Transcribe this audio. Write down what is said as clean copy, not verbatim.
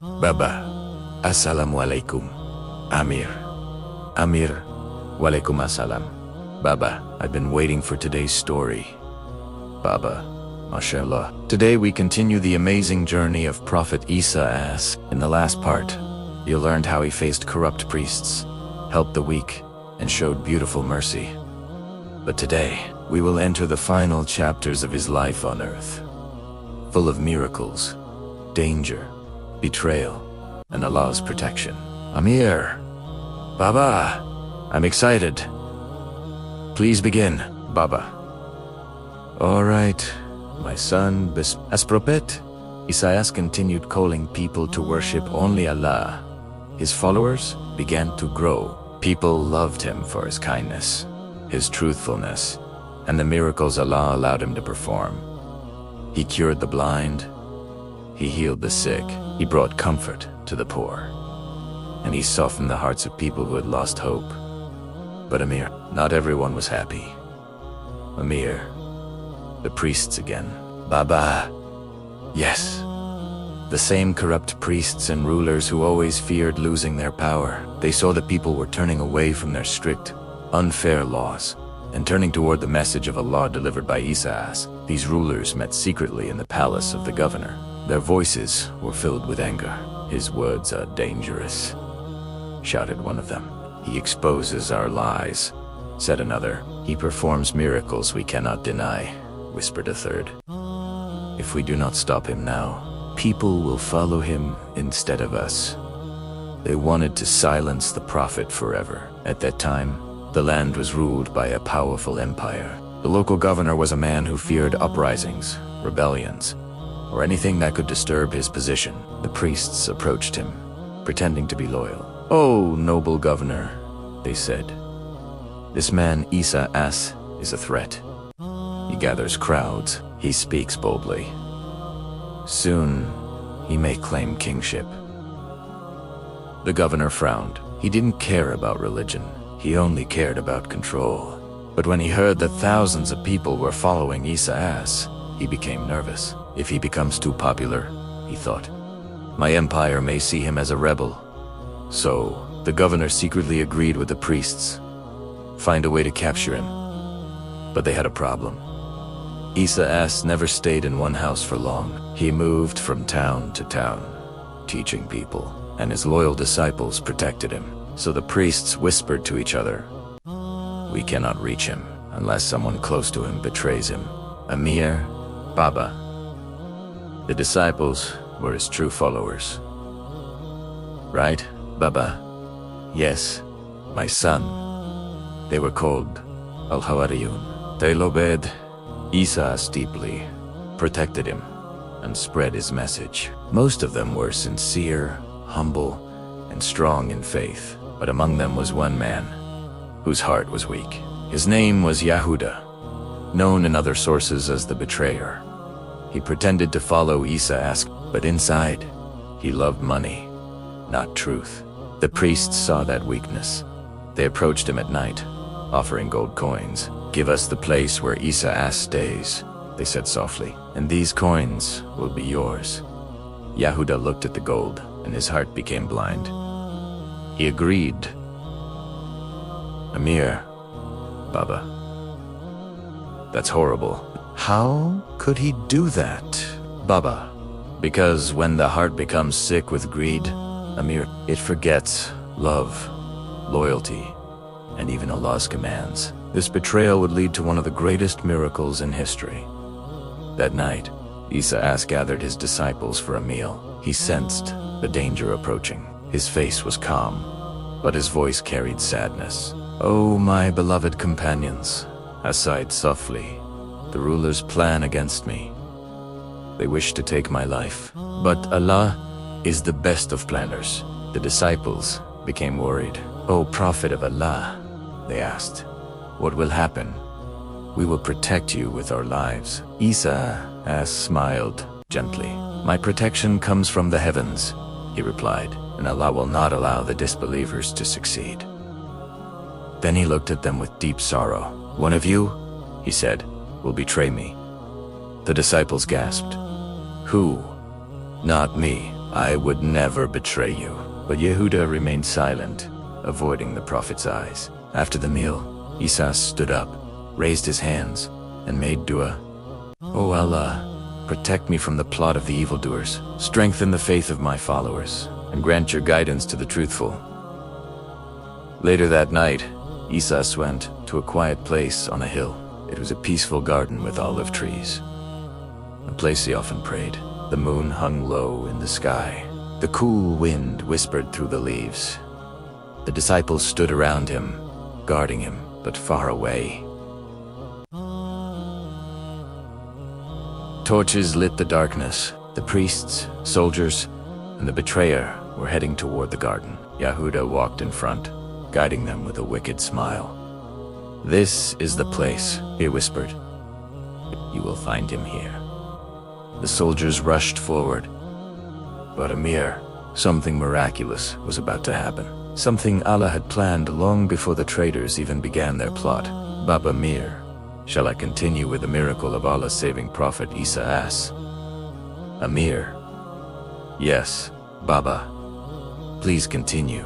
Baba, Assalamualaikum. Amir. Amir, Walaikum Assalam. Baba, I've been waiting for today's story. Baba, mashallah. Today we continue the amazing journey of Prophet Isa as, in the last part, you learned how he faced corrupt priests, helped the weak, and showed beautiful mercy. But today, we will enter the final chapters of his life on earth, full of miracles, danger, betrayal, and Allah's protection. Amir, Baba, I'm excited. Please begin, Baba. All right, my son, as prophet, Isaiah continued calling people to worship only Allah. His followers began to grow. People loved him for his kindness, his truthfulness, and the miracles Allah allowed him to perform. He cured the blind, he healed the sick, he brought comfort to the poor, and he softened the hearts of people who had lost hope. But Amir, not everyone was happy. Amir, the priests again. Baba, yes, the same corrupt priests and rulers who always feared losing their power. They saw that people were turning away from their strict, unfair laws and turning toward the message of Allah delivered by Isa. These rulers met secretly in the palace of the governor. Their voices were filled with anger. His words are dangerous, shouted one of them. He exposes our lies, said another. He performs miracles we cannot deny, whispered a third. If we do not stop him now, people will follow him instead of us. They wanted to silence the prophet forever. At that time, the land was ruled by a powerful empire. The local governor was a man who feared uprisings, rebellions, or anything that could disturb his position. The priests approached him, pretending to be loyal. "Oh, noble governor," they said. "This man Isa is a threat. He gathers crowds, he speaks boldly. Soon, he may claim kingship." The governor frowned. He didn't care about religion. He only cared about control. But when he heard that thousands of people were following Isa, he became nervous. If he becomes too popular, he thought, my empire may see him as a rebel. So, the governor secretly agreed with the priests. Find a way to capture him. But they had a problem. Isa never stayed in one house for long. He moved from town to town, teaching people, and his loyal disciples protected him. So the priests whispered to each other, "We cannot reach him unless someone close to him betrays him." Amir, Baba. The disciples were his true followers. Right, Baba? Yes, my son. They were called Al-Hawariyun. They obeyed Isa deeply, protected him, and spread his message. Most of them were sincere, humble, and strong in faith. But among them was one man whose heart was weak. His name was Yahuda, known in other sources as the betrayer. He pretended to follow Isa, but inside, he loved money, not truth. The priests saw that weakness. They approached him at night, offering gold coins. "Give us the place where Isa stays," they said softly, "and these coins will be yours." Yahuda looked at the gold, and his heart became blind. He agreed. Amir, Baba. That's horrible. How could he do that, Baba? Because when the heart becomes sick with greed, Amir, it forgets love, loyalty, and even Allah's commands. This betrayal would lead to one of the greatest miracles in history. That night, Isa gathered his disciples for a meal. He sensed the danger approaching. His face was calm, but his voice carried sadness. "Oh, my beloved companions," I sighed softly, "the rulers plan against me. They wish to take my life. But Allah is the best of planners." The disciples became worried. "O Prophet of Allah," they asked, "what will happen?" "We will protect you with our lives." Isa smiled gently. "My protection comes from the heavens," he replied, "and Allah will not allow the disbelievers to succeed." Then he looked at them with deep sorrow. "One of you," he said, "will betray me." The disciples gasped. "Who?" "Not me," I would never betray you. But Yehuda remained silent, avoiding the Prophet's eyes. After the meal, Isa stood up, raised his hands, and made dua. O Allah, protect me from the plot of the evildoers, strengthen the faith of my followers, and grant your guidance to the truthful. Later that night, Isa went to a quiet place on a hill. It was a peaceful garden with olive trees, a place he often prayed. The moon hung low in the sky. The cool wind whispered through the leaves. The disciples stood around him, guarding him, but far away. Torches lit the darkness. The priests, soldiers, and the betrayer were heading toward the garden. Yehuda walked in front, guiding them with a wicked smile. "This is the place," he whispered. "You will find him here." The soldiers rushed forward. But Amir, something miraculous was about to happen. Something Allah had planned long before the traitors even began their plot. "Baba Amir, shall I continue with the miracle of Allah's saving Prophet?" Isa asked. Amir, "Yes, Baba. Please continue."